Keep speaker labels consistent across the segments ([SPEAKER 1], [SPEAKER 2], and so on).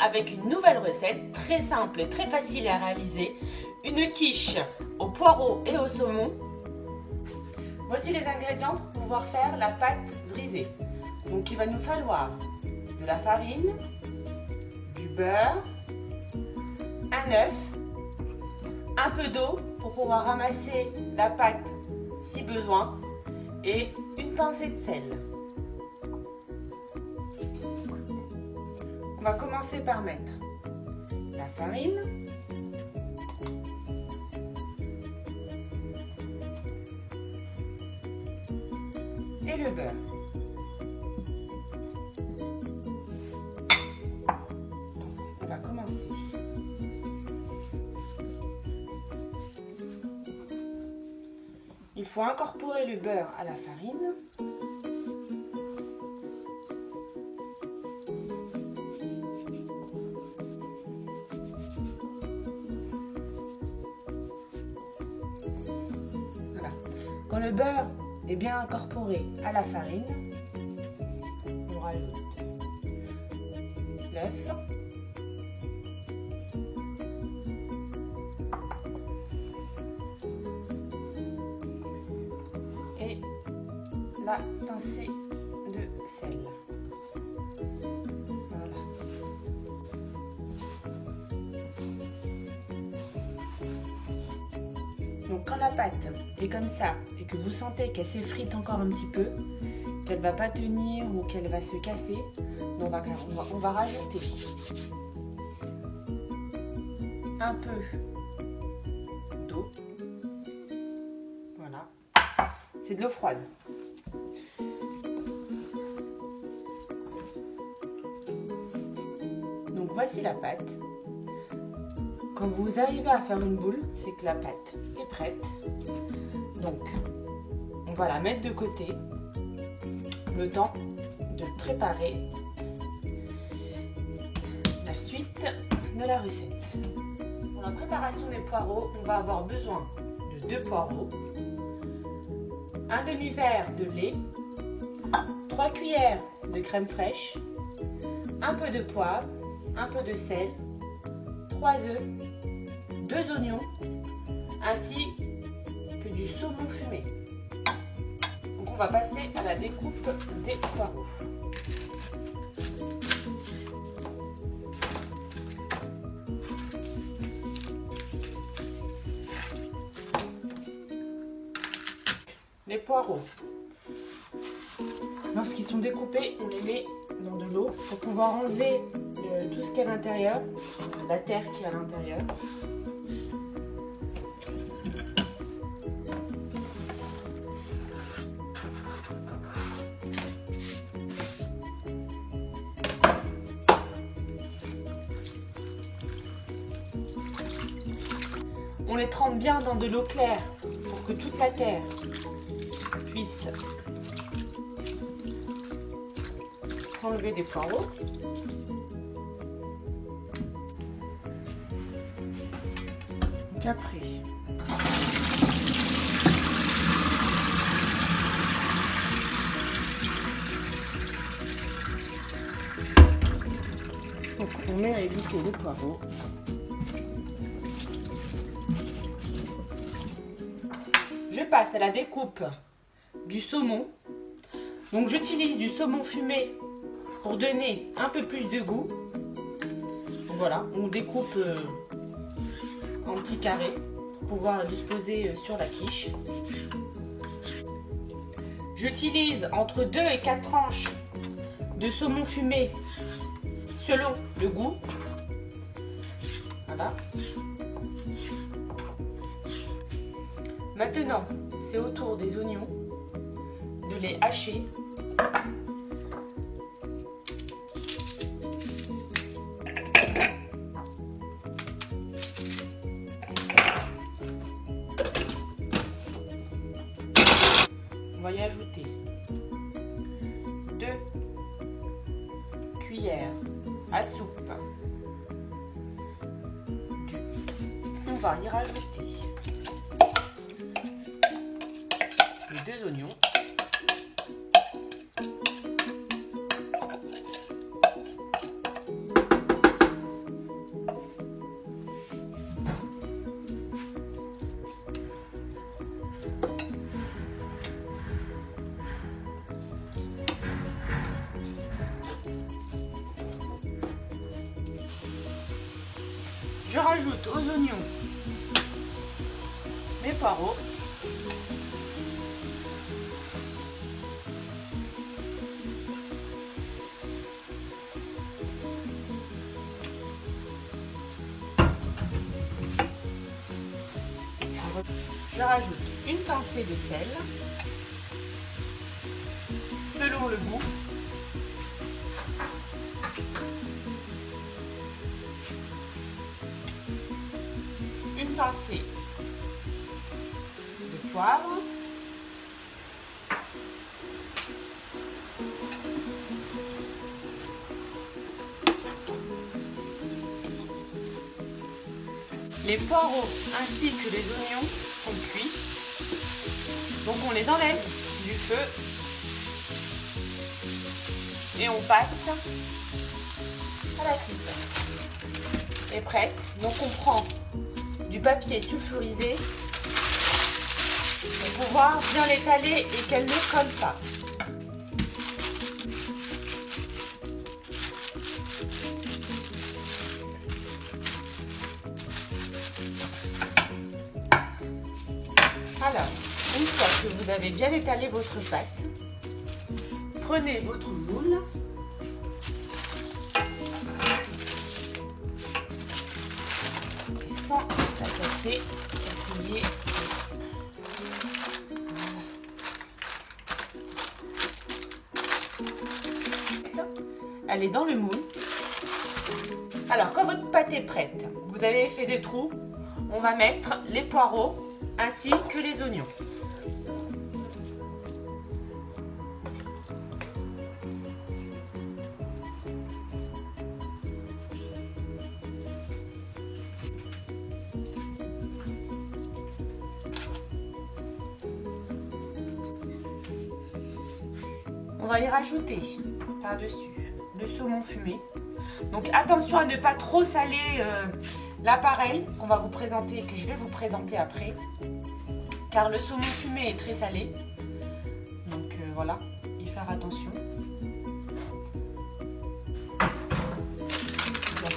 [SPEAKER 1] avec une nouvelle recette très simple et très facile à réaliser. Une quiche au poireau et au saumon. Voici les ingrédients pour pouvoir faire la pâte brisée. Donc il va nous falloir de la farine, du beurre, un œuf, un peu d'eau pour pouvoir ramasser la pâte si besoin et une pincée de sel. On va commencer par mettre la farine, et le beurre. On va commencer. Il faut incorporer le beurre à la farine. Voilà. Quand le beurre est bien incorporé à la farine, on rajoute l'œuf, et la pincée de sel. Voilà. Donc quand la pâte est comme ça et que vous sentez qu'elle s'effrite encore un petit peu, qu'elle va pas tenir ou qu'elle va se casser, on va rajouter un peu d'eau. Voilà, c'est de l'eau froide. Donc voici la pâte. Quand vous arrivez à faire une boule, c'est que la pâte est prête. Donc, on va la mettre de côté, le temps de préparer la suite de la recette. Pour la préparation des poireaux, on va avoir besoin de 2 poireaux, un demi-verre de lait, 3 cuillères de crème fraîche, un peu de poivre, un peu de sel, 3 œufs, 2 oignons, ainsi que du saumon fumé. Donc on va passer à la découpe des poireaux. Les poireaux, lorsqu'ils sont découpés, on les met dans de l'eau pour pouvoir enlever tout ce qu'il y a à l'intérieur, la terre qui est à l'intérieur. On les trempe bien dans de l'eau claire pour que toute la terre puisse s'enlever des poireaux. Donc après, donc on met à égoutter les poireaux. Je passe à la découpe du saumon. Donc j'utilise du saumon fumé pour donner un peu plus de goût. Donc voilà, on découpe en petits carrés pour pouvoir le disposer sur la quiche. J'utilise entre 2 et 4 tranches de saumon fumé selon le goût. Voilà. Maintenant, c'est au tour des oignons de les hacher. On va y ajouter 2 cuillères à soupe d'huile. On va y rajouter les 2 oignons. je rajoute aux oignons mes poireaux. Je rajoute une pincée de sel, selon le goût. Une pincée de poivre. Les poireaux ainsi que les oignons sont cuits. Donc on les enlève du feu et on passe à la soupe. Elle est prête. Donc on prend du papier sulfurisé pour pouvoir bien l'étaler et qu'elle ne colle pas. Alors, une fois que vous avez bien étalé votre pâte, prenez votre moule et sans la casser, essayez. Elle est dans le moule. Alors, quand votre pâte est prête, vous avez fait des trous, on va mettre les poireaux ainsi que les oignons. On va y rajouter par-dessus le saumon fumé. Donc attention à ne pas trop saler l'appareil qu'on va vous présenter et que je vais vous présenter après, car le saumon fumé est très salé. Donc voilà, y faire attention. Donc,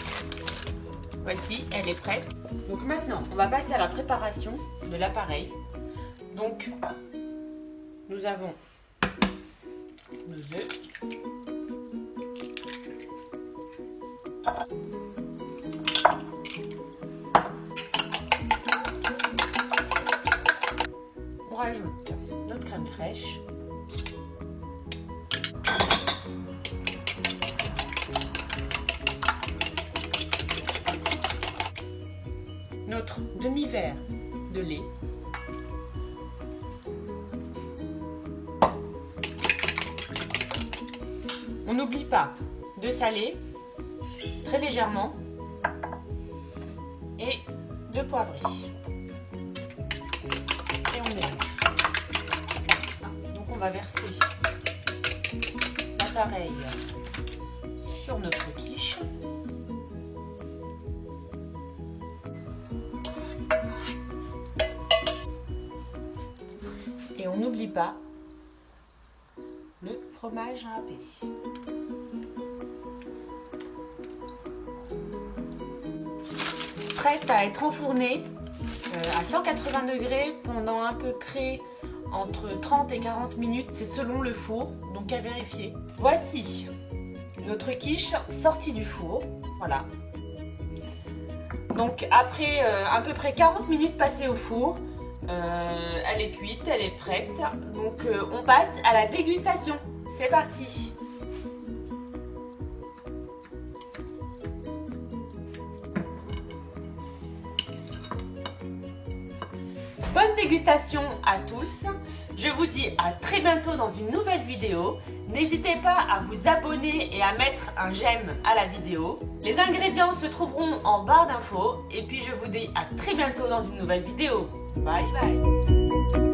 [SPEAKER 1] voici, elle est prête. Donc maintenant, on va passer à la préparation de l'appareil. Donc, nous avons nos œufs. On rajoute notre crème fraîche. Notre demi-verre de lait. On n'oublie pas de saler très légèrement et de poivrer. Et on mélange. Donc on va verser l'appareil sur notre quiche. Et on n'oublie pas le fromage râpé. Prête à être enfournée à 180 degrés pendant à peu près entre 30 et 40 minutes, c'est selon le four, donc à vérifier. Voici notre quiche sortie du four, voilà. Donc après à peu près 40 minutes passées au four, elle est cuite, elle est prête, donc on passe à la dégustation. C'est parti! Bonne dégustation à tous. Je vous dis à très bientôt dans une nouvelle vidéo. N'hésitez pas à vous abonner et à mettre un j'aime à la vidéo. Les ingrédients se trouveront en barre d'infos. Et puis je vous dis à très bientôt dans une nouvelle vidéo. Bye bye.